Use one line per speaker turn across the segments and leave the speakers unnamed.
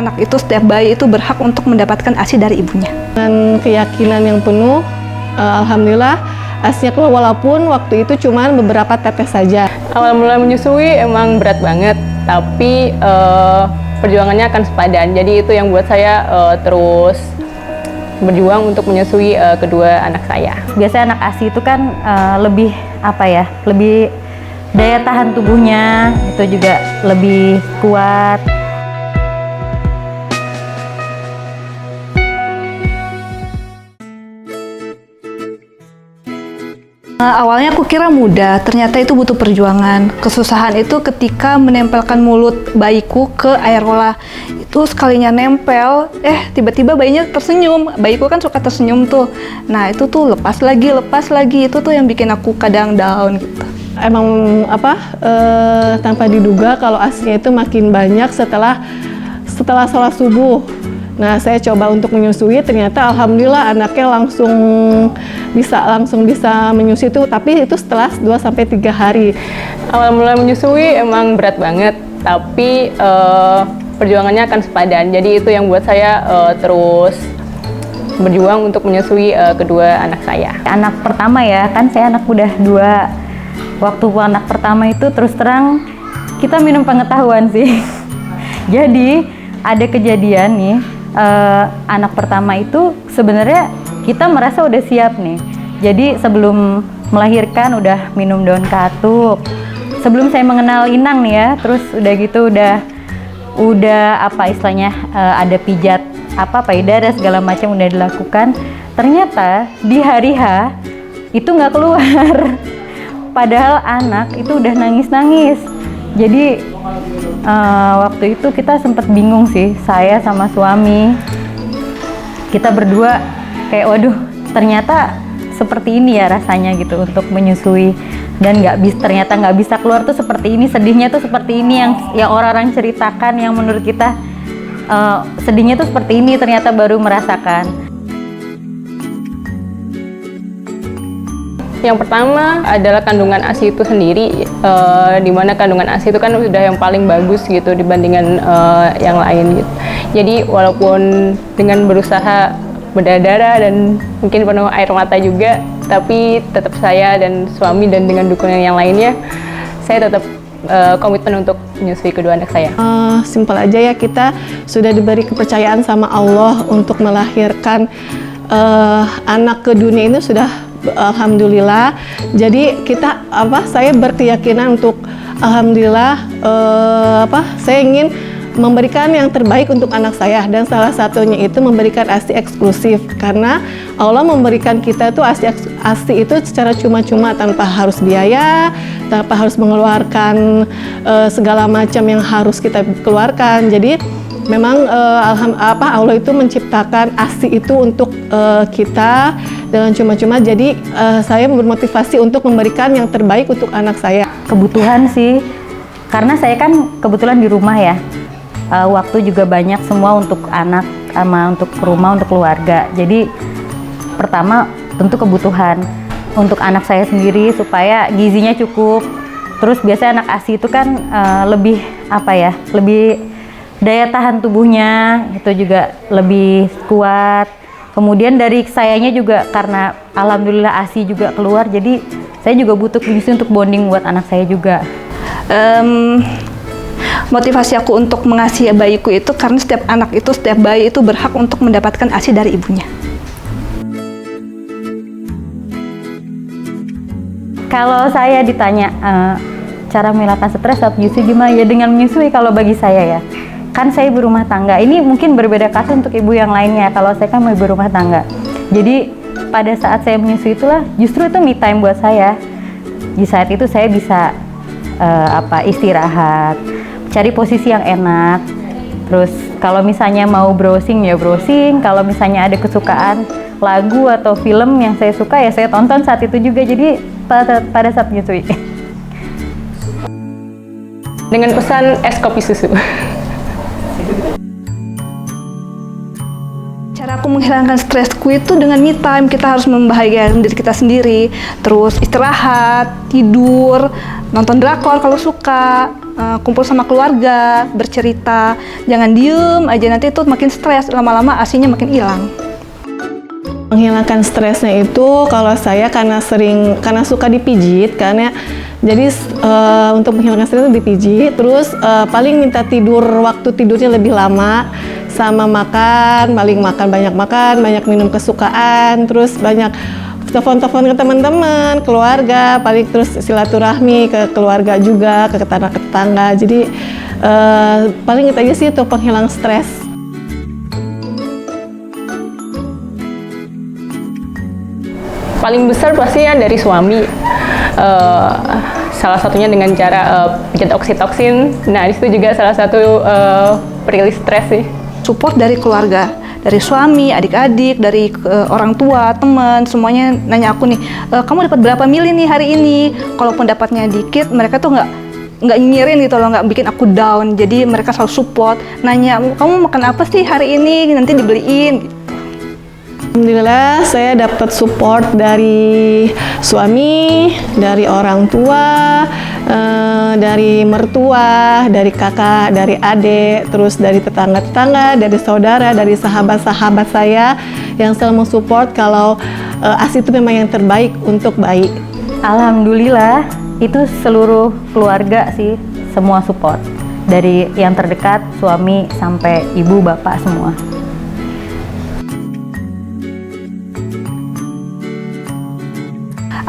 anak itu, setiap bayi itu berhak untuk mendapatkan ASI dari ibunya.
Dengan keyakinan yang penuh, alhamdulillah ASInya keluar, walaupun waktu itu cuma beberapa tetes saja.
Awal mula menyusui emang berat banget, tapi perjuangannya akan sepadan. Jadi itu yang buat saya terus berjuang untuk menyusui kedua anak saya.
Biasanya anak ASI itu kan lebih lebih daya tahan tubuhnya itu juga lebih kuat.
Awalnya aku kira mudah, ternyata itu butuh perjuangan. Kesusahan itu ketika menempelkan mulut bayiku ke aerola. Itu sekalinya nempel, tiba-tiba bayinya tersenyum. Bayiku kan suka tersenyum tuh. Nah itu tuh lepas lagi. Itu tuh yang bikin aku kadang down gitu.
Emang tanpa diduga kalau ASInya itu makin banyak setelah sholat subuh. Nah, saya coba untuk menyusui, ternyata alhamdulillah anaknya langsung bisa menyusui itu, tapi itu setelah 2-3 hari.
Awal mula menyusui emang berat banget, tapi perjuangannya akan sepadan. Jadi itu yang buat saya terus berjuang untuk menyusui kedua anak saya.
Anak pertama ya, kan saya anak udah 2. Waktu anak pertama itu terus terang kita minum pengetahuan sih. Jadi ada kejadian nih, anak pertama itu sebenarnya kita merasa udah siap nih. Jadi sebelum melahirkan udah minum daun katuk. Sebelum saya mengenal Inang nih ya, terus udah gitu udah ada pijat payudara segala macam udah dilakukan. Ternyata di hari H itu nggak keluar. Padahal anak itu udah nangis-nangis. Jadi waktu itu kita sempat bingung sih, saya sama suami. Kita berdua kayak waduh, ternyata seperti ini ya rasanya gitu untuk menyusui, dan ternyata nggak bisa keluar tuh seperti ini, sedihnya tuh seperti ini yang orang-orang ceritakan, yang menurut kita sedihnya tuh seperti ini, ternyata baru merasakan.
Yang pertama adalah kandungan ASI itu sendiri, di mana kandungan ASI itu kan sudah yang paling bagus gitu dibandingkan yang lain gitu. Jadi walaupun dengan berusaha berdarah dan mungkin penuh air mata juga, tapi tetap saya dan suami dan dengan dukungan yang lainnya, saya tetap komitmen untuk menyusui kedua anak saya.
Simpel aja ya, kita sudah diberi kepercayaan sama Allah untuk melahirkan anak ke dunia ini sudah alhamdulillah. Jadi saya berkeyakinan untuk alhamdulillah saya ingin memberikan yang terbaik untuk anak saya, dan salah satunya itu memberikan ASI eksklusif, karena Allah memberikan kita tuh ASI itu secara cuma-cuma, tanpa harus biaya, tanpa harus mengeluarkan segala macam yang harus kita keluarkan. Jadi memang Allah itu menciptakan ASI itu untuk kita dengan cuma-cuma. Jadi saya bermotivasi untuk memberikan yang terbaik untuk anak saya.
Kebutuhan sih, karena saya kan kebetulan di rumah ya, waktu juga banyak semua untuk anak sama untuk rumah, untuk keluarga. Jadi pertama tentu kebutuhan untuk anak saya sendiri supaya gizinya cukup. Terus biasanya anak ASI itu kan lebih daya tahan tubuhnya itu juga lebih kuat. Kemudian dari sayanya juga, karena alhamdulillah ASI juga keluar, jadi saya juga butuh gizi untuk bonding buat anak saya juga.
Motivasi aku untuk mengasihi bayiku itu karena setiap bayi itu berhak untuk mendapatkan ASI dari ibunya.
Kalau saya ditanya cara menghilangkan stres saat menyusui gimana ya, dengan menyusui kalau bagi saya ya, kan saya ibu rumah tangga, ini mungkin berbeda kasus untuk ibu yang lainnya. Kalau saya kan ibu rumah tangga, jadi pada saat saya menyusui itulah justru itu me time buat saya. Di saat itu saya bisa istirahat, cari posisi yang enak. Terus kalau misalnya mau browsing ya browsing, kalau misalnya ada kesukaan lagu atau film yang saya suka ya saya tonton saat itu juga. Jadi pada saat menyusui
dengan pesan es kopi susu.
Cara aku menghilangkan stresku itu dengan me time. Kita harus membahagiakan diri kita sendiri, terus istirahat, tidur, nonton drakor kalau suka, kumpul sama keluarga, bercerita. Jangan diem aja, nanti itu makin stres, lama-lama ASINya makin hilang.
Menghilangkan stresnya itu kalau saya karena suka dipijit, jadi untuk menghilangkan stres itu dipijit, terus paling minta tidur, waktu tidurnya lebih lama, sama makan, banyak minum kesukaan, terus banyak telepon ke teman-teman, keluarga, paling terus silaturahmi ke keluarga juga, ke tetangga. Jadi paling itu aja sih untuk penghilang stres.
Paling besar pastinya dari suami. Salah satunya dengan cara pijat oksitoksin. Nah, di situ juga salah satu perilis stres sih.
Support dari keluarga, dari suami, adik-adik, dari orang tua, teman, semuanya nanya aku nih, kamu dapat berapa mili nih hari ini? Kalaupun dapatnya dikit, mereka tuh nggak nyinyirin gitu loh, nggak bikin aku down. Jadi mereka selalu support, nanya, kamu makan apa sih hari ini? Nanti dibeliin.
Alhamdulillah saya dapat support dari suami, dari orang tua, dari mertua, dari kakak, dari adik, terus dari tetangga-tetangga, dari saudara, dari sahabat-sahabat saya yang selalu mensupport kalau ASI itu memang yang terbaik untuk bayi.
Alhamdulillah itu seluruh keluarga sih, semua support. Dari yang terdekat, suami sampai ibu, bapak semua.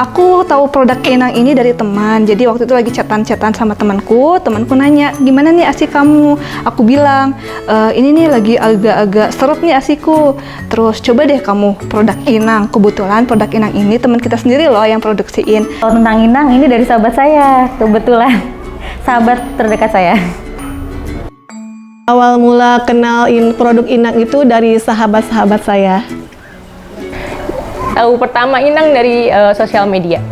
Aku tahu produk Keinang ini dari teman. Jadi waktu itu lagi chatan sama temanku nanya, gimana nih ASI kamu? Aku bilang, ini nih lagi agak-agak seret nih ASIku. Terus coba deh kamu produk Inang. Kebetulan produk Inang ini teman kita sendiri loh yang produksiin.
Kalau tentang Inang ini dari sahabat saya, kebetulan sahabat terdekat saya.
Awal mula kenal produk Inang itu dari sahabat-sahabat saya.
Tahu pertama Inang dari sosial media.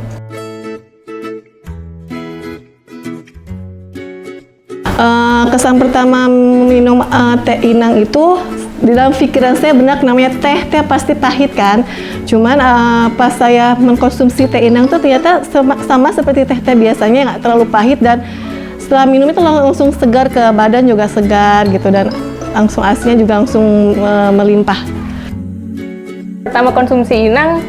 Kesan pertama minum teh Inang itu, di dalam pikiran saya benar namanya teh pasti pahit kan. Cuman pas saya mengkonsumsi teh Inang tuh ternyata sama seperti teh biasanya, nggak terlalu pahit, dan setelah minum itu langsung segar, ke badan juga segar gitu, dan langsung ASINya juga langsung melimpah.
Pertama konsumsi Inang,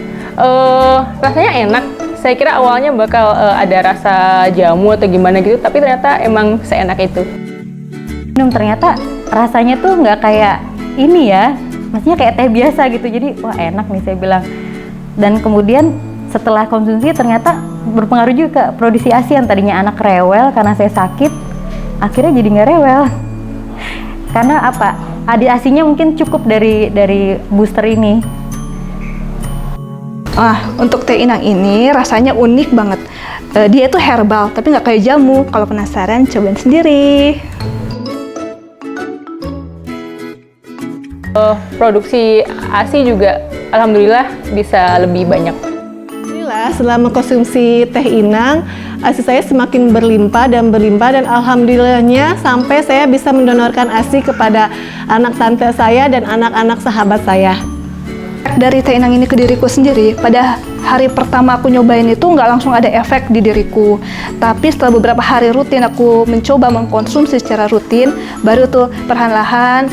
rasanya enak. Saya kira awalnya bakal ada rasa jamu atau gimana gitu, tapi ternyata emang seenak itu.
Minum ternyata rasanya tuh nggak kayak ini ya, maksudnya kayak teh biasa gitu. Jadi wah enak nih saya bilang. Dan kemudian setelah konsumsi ternyata berpengaruh juga ke produksi ASI. Yang tadinya anak rewel karena saya sakit, akhirnya jadi nggak rewel. Karena apa? ASI-nya mungkin cukup dari booster ini.
Untuk teh Inang ini rasanya unik banget. Dia itu herbal, tapi nggak kayak jamu. Kalau penasaran, cobain sendiri.
Produksi ASI juga alhamdulillah bisa lebih banyak.
Alhamdulillah setelah mengkonsumsi teh Inang, ASI saya semakin berlimpah dan alhamdulillahnya sampai saya bisa mendonorkan ASI kepada anak tante saya dan anak-anak sahabat saya.
Dari teh Inang ini ke diriku sendiri, pada hari pertama aku nyobain itu nggak langsung ada efek di diriku. Tapi setelah beberapa hari rutin aku mencoba mengkonsumsi secara rutin, baru tuh perlahan-lahan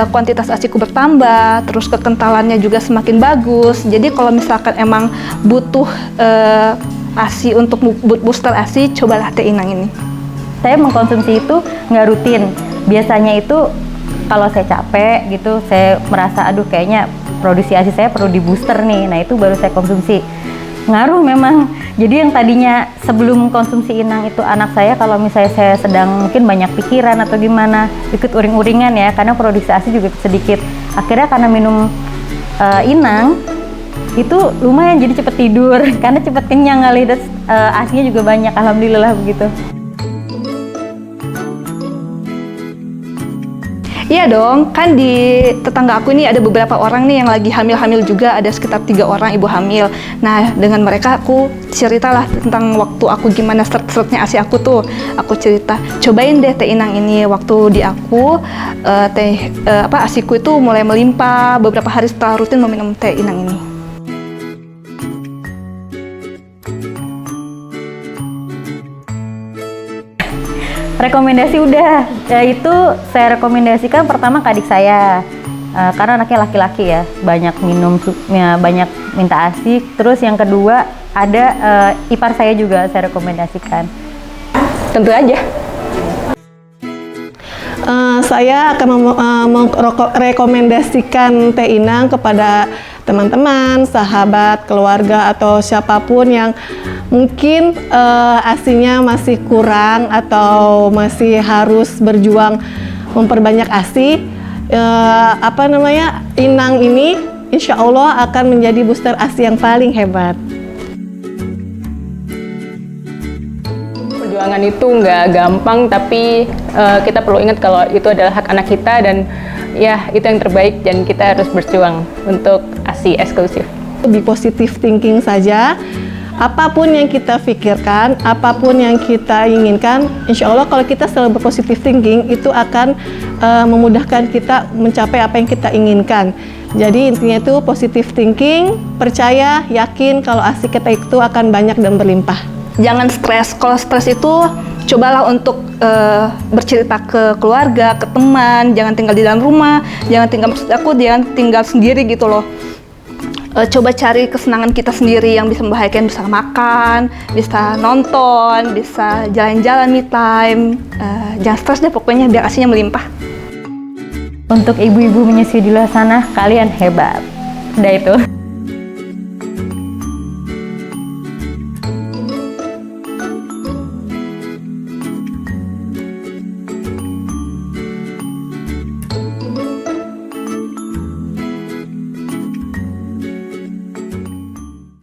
kuantitas ASIku bertambah, terus kekentalannya juga semakin bagus. Jadi kalau misalkan emang butuh ASI untuk booster ASI, cobalah teh Inang ini.
Saya mengkonsumsi itu nggak rutin. Biasanya itu kalau saya capek gitu, saya merasa aduh kayaknya produksi ASI saya perlu di booster nih. Nah itu baru saya konsumsi. Ngaruh memang. Jadi yang tadinya sebelum konsumsi Inang itu anak saya, kalau misalnya saya sedang mungkin banyak pikiran atau gimana, ikut uring-uringan ya, karena produksi ASI juga sedikit. Akhirnya karena minum Inang itu lumayan jadi cepet tidur karena cepet kenyang kali, dan ASI-nya juga banyak, alhamdulillah begitu.
Iya dong, kan di tetangga aku ini ada beberapa orang nih yang lagi hamil-hamil juga, ada sekitar 3 orang ibu hamil. Nah, dengan mereka aku ceritalah tentang waktu aku gimana seret-seretnya ASI aku tuh. Aku cerita, cobain deh teh Inang ini. Waktu di aku ASIku itu mulai melimpah beberapa hari setelah rutin meminum teh Inang ini.
Rekomendasi udah, ya itu saya rekomendasikan pertama ke adik saya, karena anaknya laki-laki ya, banyak minum, banyak minta ASI. Terus yang kedua ada ipar saya juga saya rekomendasikan.
Tentu aja.
Saya akan merekomendasikan Teh Inang kepada teman-teman, sahabat, keluarga, atau siapapun yang mungkin ASINya masih kurang atau masih harus berjuang memperbanyak ASI. Inang ini insya Allah akan menjadi booster ASI yang paling hebat.
Perjuangan itu nggak gampang, tapi kita perlu ingat kalau itu adalah hak anak kita dan ya itu yang terbaik dan kita harus berjuang untuk ASI eksklusif.
Lebih positif thinking saja. Apapun yang kita pikirkan, apapun yang kita inginkan, insya Allah kalau kita selalu berpositif thinking itu akan memudahkan kita mencapai apa yang kita inginkan. Jadi intinya itu positif thinking, percaya, yakin kalau ASI kita itu akan banyak dan berlimpah.
Jangan stres. Kalau stres itu cobalah untuk bercerita ke keluarga, ke teman. Jangan tinggal di dalam rumah. Jangan tinggal sendiri gitu loh. Coba cari kesenangan kita sendiri yang bisa membahagiakan, bisa makan, bisa nonton, bisa jalan-jalan me time. Jangan stres deh pokoknya, biar ASINya melimpah.
Untuk ibu-ibu menyusui di luar sana, kalian hebat. Udah itu.